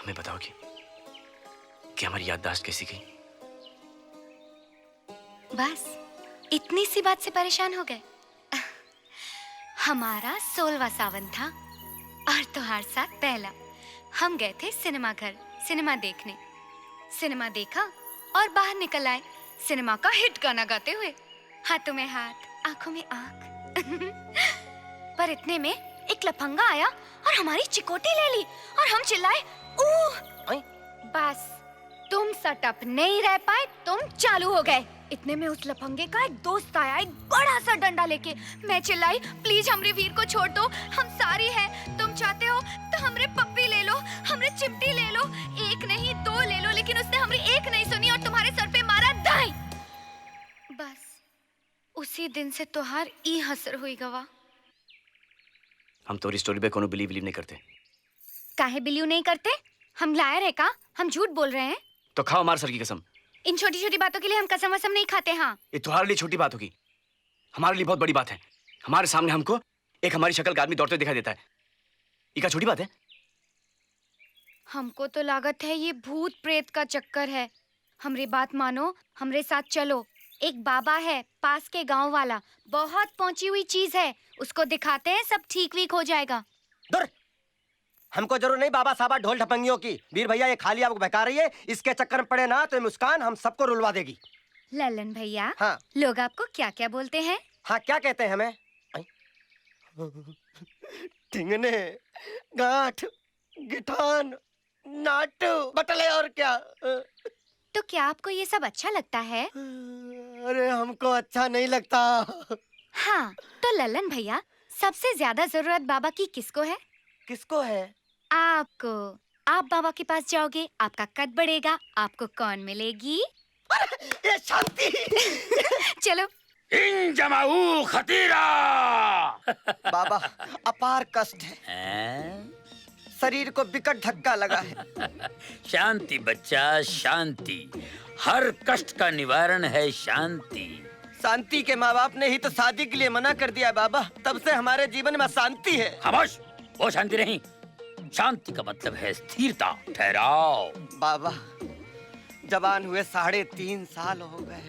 हमें बताओगी कि हमारी याददाश्त कैसी गई? बस इतनी सी बात से परेशान हो गए? हमारा 16वां सावन था और तुम्हारे साथ पहला। हम गए थे सिनेमा घर सिनेमा देखने। सिनेमा देखा और बाहर निकल आए सिनेमा का हिट गाना गाते हुए, हाथों में हाथ आंखों में आंख। पर इतने में एक लफंगा आया और हमारी चिकोटी ले ली और हम चिल्लाए ऊह। बस तुम सटअप नहीं रह पाए, तुम चालू हो गए। इतने में उस लफंगे का एक दोस्त आया, एक बड़ा सा डंडा लेके। मैं चिल्लाई प्लीज हमरे वीर को छोड़ दो, हम सारी हैं, तुम चाहते हो तो हमरे पप्पी ले लो, हमरे चिमटी ले लो, एक नहीं दो ले लो। लेकिन उसने हमारी एक नहीं सुनी और तुम्हारे सर पे मारा दाई। बस उसी दिन से तोहार ई हसर हुई गवा। हम तोरी स्टोरी पे कोनो बिलीव नहीं करते। काहे बिलीव नहीं करते? हम लायर है का? हम झूठ बोल रहे हैं? तो खाओ हमारे सर की कसम। इन छोटी छोटी बातों के लिए हम कसम वसम नहीं खाते। हाँ, ये तुम्हारे लिए छोटी बात होगी, हमारे लिए बहुत बड़ी बात है। हमारे सामने हमको एक हमारी शक्ल का आदमी दौड़ते दिखाई देता है, ये क्या छोटी बात है? हमको तो लागत है ये भूत प्रेत का चक्कर है। हमरी बात मानो, हमरे साथ चलो। एक बाबा है पास के गांव वाला, बहुत पहुंची हुई चीज है, उसको दिखाते हैं, सब ठीक वीक हो जाएगा। दूर! हमको जरूर नहीं बाबा साहब ढोल ढपंगियों की। वीर भैया ये खाली आपको बहका रही है, इसके चक्कर में पड़े ना तो ये मुस्कान हम सबको रुलवा देगी। ललन भैया, हाँ लोग आपको क्या क्या बोलते हैं? हाँ, क्या कहते हैं हमें? टिंगने, गांठ, गिठान, नाटू, बटले और क्या। तो क्या आपको ये सब अच्छा लगता है? अरे हमको अच्छा नहीं लगता। हाँ, तो ललन भैया सबसे ज्यादा जरूरत बाबा की किसको है? किसको है? आपको। आप बाबा के पास जाओगे, आपका कद बढ़ेगा, आपको कौन मिलेगी? ये शांति। चलो। इन जमाऊ खतीरा। बाबा अपार कष्ट है, शरीर को विकट धक्का लगा है। शांति बच्चा, शांति। हर कष्ट का निवारण है शांति। शांति के माँ बाप ने ही तो शादी के लिए मना कर दिया बाबा, तब से हमारे जीवन में शांति है। खामोश, वो शांति नहीं। शांति का मतलब है स्थिरता, ठहराव। बाबा जवान हुए 3.5 साल हो गए,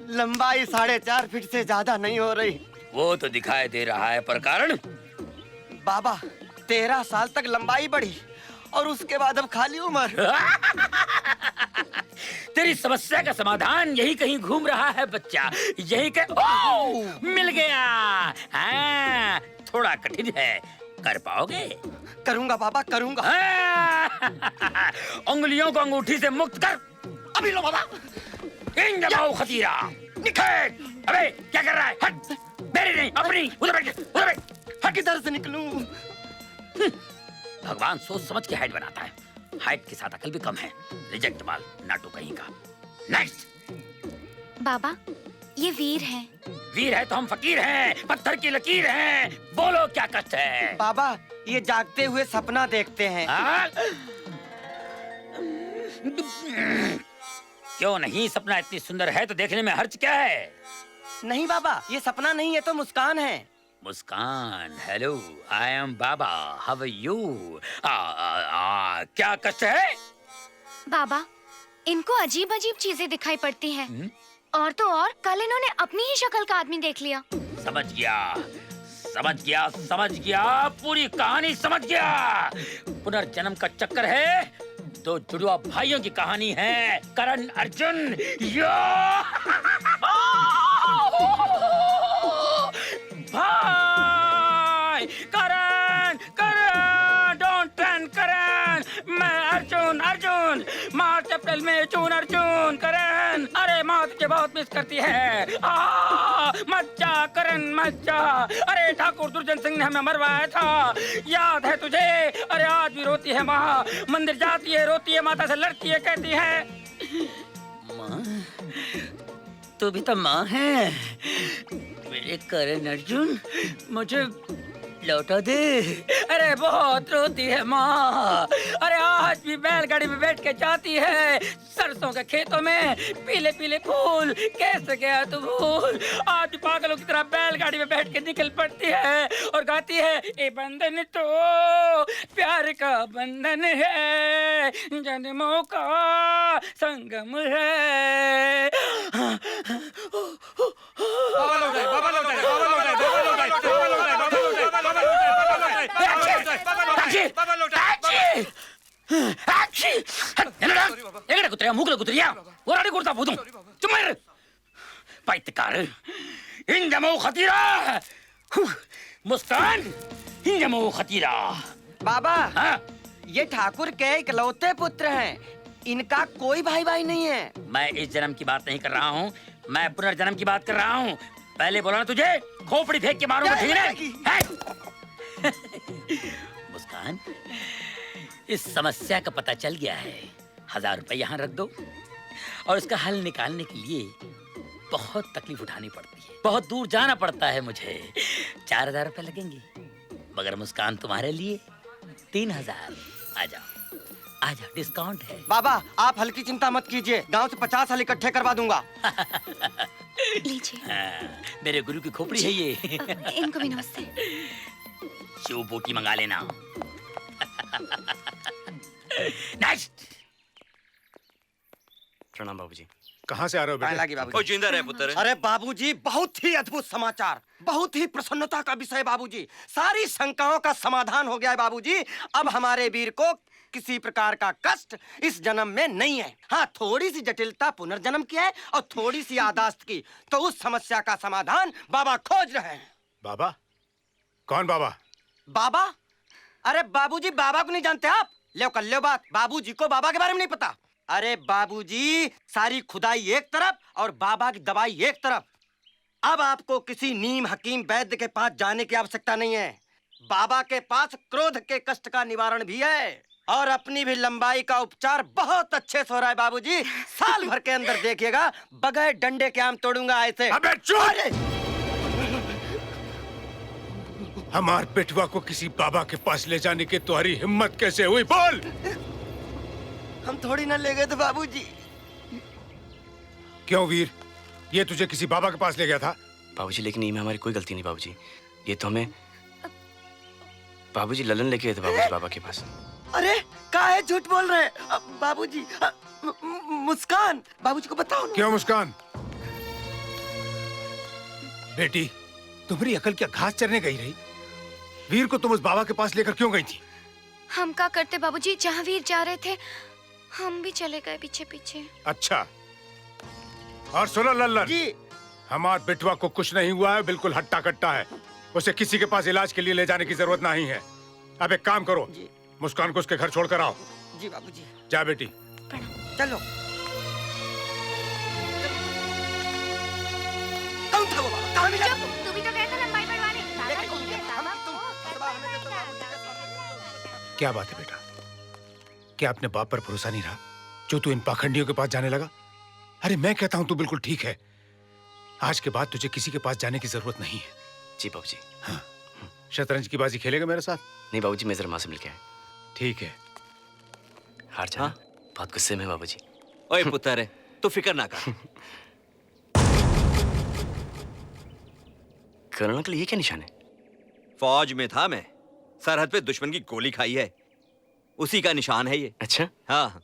लंबाई 4.5 फीट से ज्यादा नहीं हो रही। वो तो दिखाई दे रहा है, पर कारण? बाबा 13 साल तक लंबाई बढ़ी और उसके बाद अब खाली उम्र। तेरी समस्या का समाधान यही कहीं घूम रहा है बच्चा, यही के मिल गया। हाँ, थोड़ा कठिन है, कर पाओगे? करूंगा बाबा, करूंगा। उंगलियों को अंगूठी से मुक्त कर। अभी लो बाबा। इन जमाओ खतीरा। अबे क्या कर रहा है? हट, मेरी नहीं अपनी। उधर बैठ, उधर बैठ। हट, किधर से निकलूं? भगवान सोच समझ के हाइट बनाता है, हाइट के साथ अकल भी कम है। रिजेक्ट माल, नाटू कहीं का। नेक्स्ट। बाबा ये वीर हैं। वीर है तो हम फकीर हैं, पत्थर की लकीर हैं। बोलो क्या कष्ट है? बाबा ये जागते हुए सपना देखते हैं। क्यों नहीं? सपना इतनी सुंदर है तो देखने में हर्ज क्या है? नहीं बाबा, ये सपना नहीं है तो मुस्कान है। Muskan, hello, I am Baba, how are you? क्या कष्ट है? बाबा इनको अजीब अजीब चीजें दिखाई पड़ती हैं। और तो और कल इन्होंने अपनी ही शक्ल का आदमी देख लिया। समझ गया, समझ गया, समझ गया, पूरी कहानी समझ गया। पुनर्जन्म का चक्कर है, दो जुड़वा भाइयों की कहानी है। करण अर्जुन। भाई करण, करण, डोंट रन करण। मैं अर्जुन, अर्जुन, मार्च अप्रैल में जून अर्जुन। करण, अरे माँ तुझे बहुत मिस करती है। मत जा करण, मत जा। अरे ठाकुर दुर्जन सिंह ने हमें मरवाया था, याद है तुझे? अरे आज भी रोती है माँ, मंदिर जाती है, रोती है, माता से लड़ती है, कहती है माँ तू भी तो माँ है। मेरे करण अर्जुन, मुझे लौटा दे। अरे बहुत रोती है माँ। अरे आज भी बैलगाड़ी में बैठ के जाती है सरसों के खेतों में, पीले पीले फूल कैसे गया तू भूल। आज भी पागलों की तरह बैलगाड़ी में बैठ के निकल पड़ती है और गाती है, ए बंधन तो प्यार का बंधन है, जन्मों का संगम है। बाबा लौट आए, बाबा लौट आए, बाबा लौट आए, बाबा लौट आए, बाबा लौट आए, बाबा लौट आए, बाबा लौट आए, बाबा लौट आए, बाबा लौट आए। എങ്ങടെ കുത്തിരിയാ മൂക്കിലെ കുത്തിരിയാ ഒരാടി കൊടുത്താ പോതും ചുമ്മാ പൈത്തക്കാര് ഇഞ്ചമോ ഖതീറ मुस्कान हिंजमो खतीरा। बाबा हाँ? ये ठाकुर के इकलौते पुत्र हैं, इनका कोई भाई भाई नहीं है। मैं इस जन्म की बात नहीं कर रहा हूँ, मैं पुनर्जन्म की बात कर रहा हूँ। पहले बोला ना तुझे, खोपड़ी फेंक के मारूंगा ठीक है? मुस्कान, इस समस्या का पता चल गया है। 1000 रुपए यहाँ रख दो और इसका हल निकालने के लिए बहुत तकलीफ उठानी पड़ती है, बहुत दूर जाना पड़ता है मुझे। 4000 रुपए लगेंगे, मगर मुस्कान तुम्हारे लिए 3000। आ जाओ, आ जाओ, डिस्काउंट है। बाबा आप हल्की चिंता मत कीजिए, गांव से 50 हल इकट्ठे करवा दूंगा। लीजिए। मेरे गुरु की खोपड़ी है ये। इनको भी नमस्ते। शिव बोटी मंगा लेना। नेक्स्ट। प्रणाम बाबूजी। कहाँ से आ रहे हो बेटा? लगी बाबूजी। ओ जिंदा रहे पुत्र। अरे बाबूजी बहुत ही अद्भुत समाचार, बहुत ही प्रसन्नता का विषय बाबूजी। सारी शंकाओं का समाधान हो गया है बाबूजी। अब हमारे वीर को किसी प्रकार का कष्ट इस जन्म में नहीं है। हाँ, थोड़ी सी जटिलता पुनर्जन्म की है और थोड़ी सी यादाश्त की, तो उस समस्या का समाधान बाबा खोज रहे हैं। बाबा? कौन बाबा? बाबा? अरे बाबूजी बाबा को नहीं जानते आप? लो कर लो बात, बाबूजी को बाबा के बारे में नहीं पता। अरे बाबूजी सारी खुदाई एक तरफ और बाबा की दवाई एक तरफ। अब आपको किसी नीम हकीम वैद्य के पास जाने की आवश्यकता नहीं है। बाबा के पास क्रोध के कष्ट का निवारण भी है और अपनी भी लंबाई का उपचार बहुत अच्छे से हो रहा है बाबूजी। साल भर के अंदर देखिएगा, बगैर डंडे के आम तोड़ूंगा ऐसे। अबे चुप! अरे! हमार बेटवा को किसी बाबा के पास ले जाने की तुम्हारी हिम्मत कैसे हुई? बोल! हम थोड़ी ना ले गए थे बाबूजी। क्यों वीर, ये तुझे किसी बाबा के पास ले गया था? बाबूजी लेकिन ये में हमारी कोई गलती नहीं बाबूजी। ये तो हमें बाबूजी ललन लेके गए थे बाबूजी बाबा के पास। अरे काहे झूठ बोल रहे हैं बाबूजी? मुस्कान बाबूजी को बताओ ना। क्यों मुस्कान? बेटी तुम्हारी अकल क्या घास चरने गई रही? वीर को तुम उस बाबा के पास लेकर क्यों गई थी? हम क्या करते बाबूजी, जहाँ वीर जा रहे थे हम भी चले गए पीछे पीछे। अच्छा, और सुनो लल्लन जी। हमार बेटवा को कुछ नहीं हुआ है, बिल्कुल हट्टा कट्टा है। उसे किसी के पास इलाज के लिए ले जाने की जरूरत नहीं है। अब एक काम करो, जी। मुस्कान को उसके घर छोड़कर आओ। जी बाबूजी। जा बेटी। चलो। कौन था वो बाबा? कहाँ मिला? तू भी तो गया था लंबाई बढ़वाने। क्या बात है बेटा? क्या अपने बाप पर भरोसा नहीं रहा जो तू इन पाखंडियों के पास जाने लगा? अरे मैं कहता हूँ तू बिल्कुल ठीक है। आज के बाद तुझे किसी के पास जाने की जरूरत नहीं है। जी बाबूजी। हाँ, शतरंज की बाजी खेलेगा मेरे साथ? नहीं बाबूजी, मैं जरा माँ से मिलके आया। ठीक है। हार जाना। बहुत गुस्से में बाबूजी। ओए पुत्र, तू फिक्र ना कर। कर्नल अंकल ये क्या निशान है? फौज में था मैं, सरहद पे दुश्मन की गोली खाई है, उसी का निशान है ये। अच्छा, हाँ।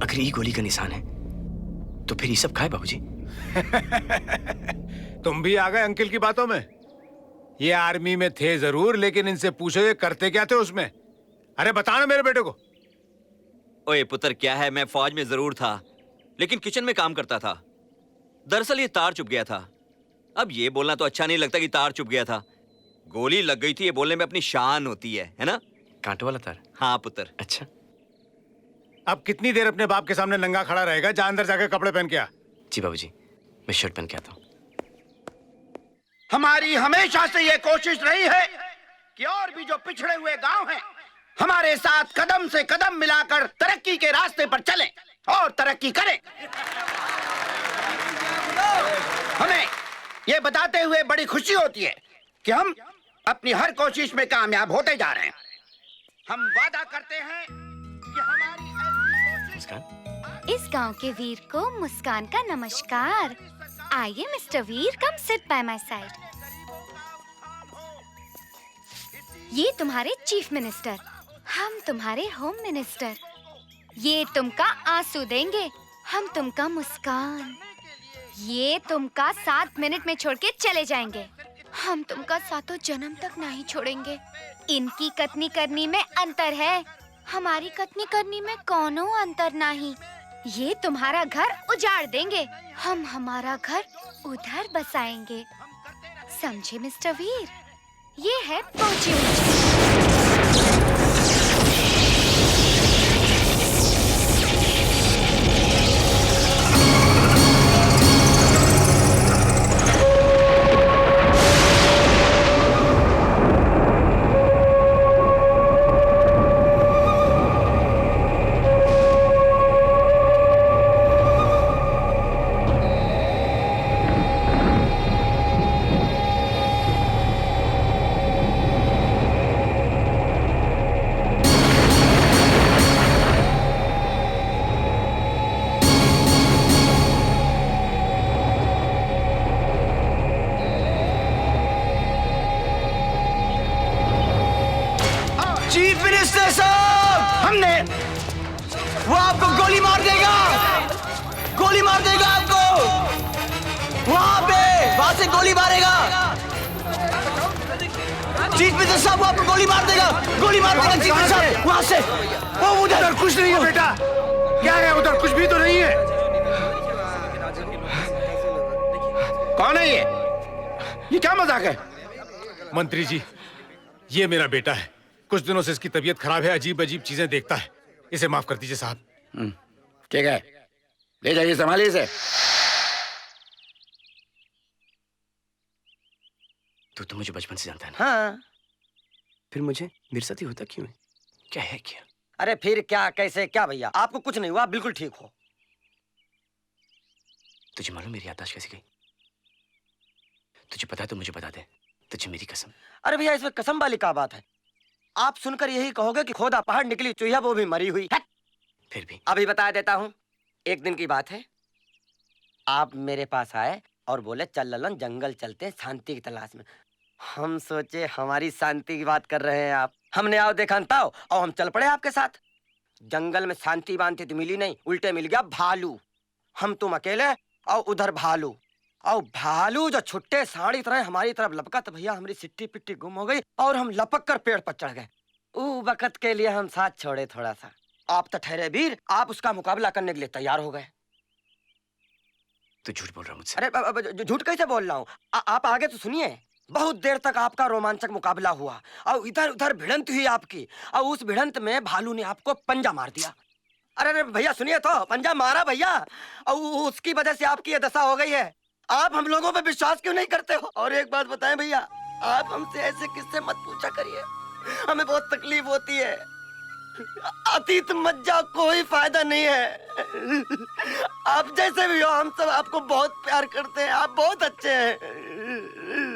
अगर ये गोली का निशान है तो फिर ये सब खाए बाबूजी? तुम भी आ गए अंकल की बातों में। ये आर्मी में थे जरूर, लेकिन इनसे पूछो ये करते क्या थे उसमें। अरे बताना मेरे बेटे को। ओए पुत्र, क्या है, मैं फौज में जरूर था, लेकिन किचन में काम करता था। दरअसल ये तार चुभ गया था। अब ये बोलना तो अच्छा नहीं लगता कि तार चुभ गया था। गोली लग गई थी, ये बोलने में अपनी शान होती है ना? कांटो वाला तार? हाँ पुत्र। अच्छा। अब कितनी देर अपने बाप के सामने नंगा खड़ा रहेगा? जा अंदर जाकर कपड़े पहन के आ। जी बाबूजी, मैं शर्ट पहन के आता हूँ। हमारी हमेशा से ये कोशिश रही है कि और भी जो पिछड़े हुए गांव हैं हमारे साथ कदम से कदम मिलाकर तरक्की के रास्ते पर चलें और तरक्की करें। हमें ये बताते हुए बड़ी खुशी होती है कि हम अपनी हर कोशिश में कामयाब होते जा रहे हैं। हम वादा करते हैं कि हमारी ऐसी कोशिश मुस्कान, इस गांव के वीर को मुस्कान का नमस्कार। आइए mister Veer, come sit by my side. ये तुम्हारे चीफ मिनिस्टर, हम तुम्हारे होम मिनिस्टर। ये तुमका आंसू देंगे, हम तुमका मुस्कान। ये तुमका 7 मिनट में छोड़ के चले जाएंगे, हम तुमका 7 जन्म तक नहीं छोड़ेंगे। इनकी कतनी करनी में अंतर है, हमारी कतनी करनी में कोनो अंतर नहीं। ये तुम्हारा घर उजाड़ देंगे, हम हमारा घर उधर बसाएंगे। समझे मिस्टर वीर? ये है पोची ऊंची। चीफ मिनिस्टर साहब, हमने वो आपको गोली मार देगा, गोली मार देगा आपको। वहां से गोली मारेगा। चीफ मिनिस्टर साहब, वो आपको गोली मार देगा, गोली मार देगा चीफ मिनिस्टर साहब, वहां से। वो उधर कुछ नहीं है बेटा। क्या है उधर? कुछ भी तो नहीं है। कौन है ये क्या मजाक है? मंत्री जी, ये मेरा बेटा है। कुछ दिनों से इसकी तबीयत खराब है, अजीब अजीब चीजें देखता है। इसे माफ कर दीजिए साहब। ठीक है, ले जाइए, संभालिए इसे। तू तो मुझे बचपन से जानता है ना? हाँ। फिर मुझे मेरे साथ ही होता क्यों है? क्या है क्या? अरे फिर क्या, कैसे, क्या भैया? आपको कुछ नहीं हुआ, आप बिल्कुल ठीक हो। तुझे मालूम मेरी याददाश्त कैसी गई? तुझे पता है तो मुझे बता दे, तुझे मेरी कसम। अरे भैया, इसमें कसम वाली क्या बात है? आप सुनकर यही कहोगे कि खोदा पहाड़ निकली चूहिया, वो भी मरी हुई। फिर भी अभी बता देता हूँ। एक दिन की बात है, आप मेरे पास आए और बोले चल ललन जंगल चलते हैं शांति की तलाश में। हम सोचे हमारी शांति की बात कर रहे हैं आप। हमने आओ देखा ताओ और हम चल पड़े आपके साथ। जंगल में शांति बांधती तो मिली नहीं, उल्टे मिल गया भालू। हम तुम अकेले और उधर भालू, और भालू जो छुट्टे साड़ी तरह हमारी तरफ लपका तो भैया हमारी सिट्टी पिट्टी गुम हो गई और हम लपक कर पेड़ पर चढ़ गए। ऊ वक्त के लिए हम साथ छोड़े थोड़ा सा। आप तो ठहरे वीर, आप उसका मुकाबला करने के लिए तैयार हो गए। तू झूठ बोल रहा मुझसे। अरे झूठ कैसे बोल रहा हूँ? आप आगे तो सुनिए। बहुत देर तक आपका रोमांचक मुकाबला हुआ और इधर उधर भिड़ंत हुई आपकी, और उस भिड़ंत में भालू ने आपको पंजा मार दिया। अरे भैया सुनिए तो, पंजा मारा भैया, और उसकी वजह से आपकी ये दशा हो गई है। आप हम लोगों पे विश्वास क्यों नहीं करते हो? और एक बात बताएं भैया, आप हमसे ऐसे किससे मत पूछा करिए, हमें बहुत तकलीफ होती है। अतीत मत जाओ, कोई फायदा नहीं है। आप जैसे भी हो, हम सब आपको बहुत प्यार करते हैं, आप बहुत अच्छे हैं।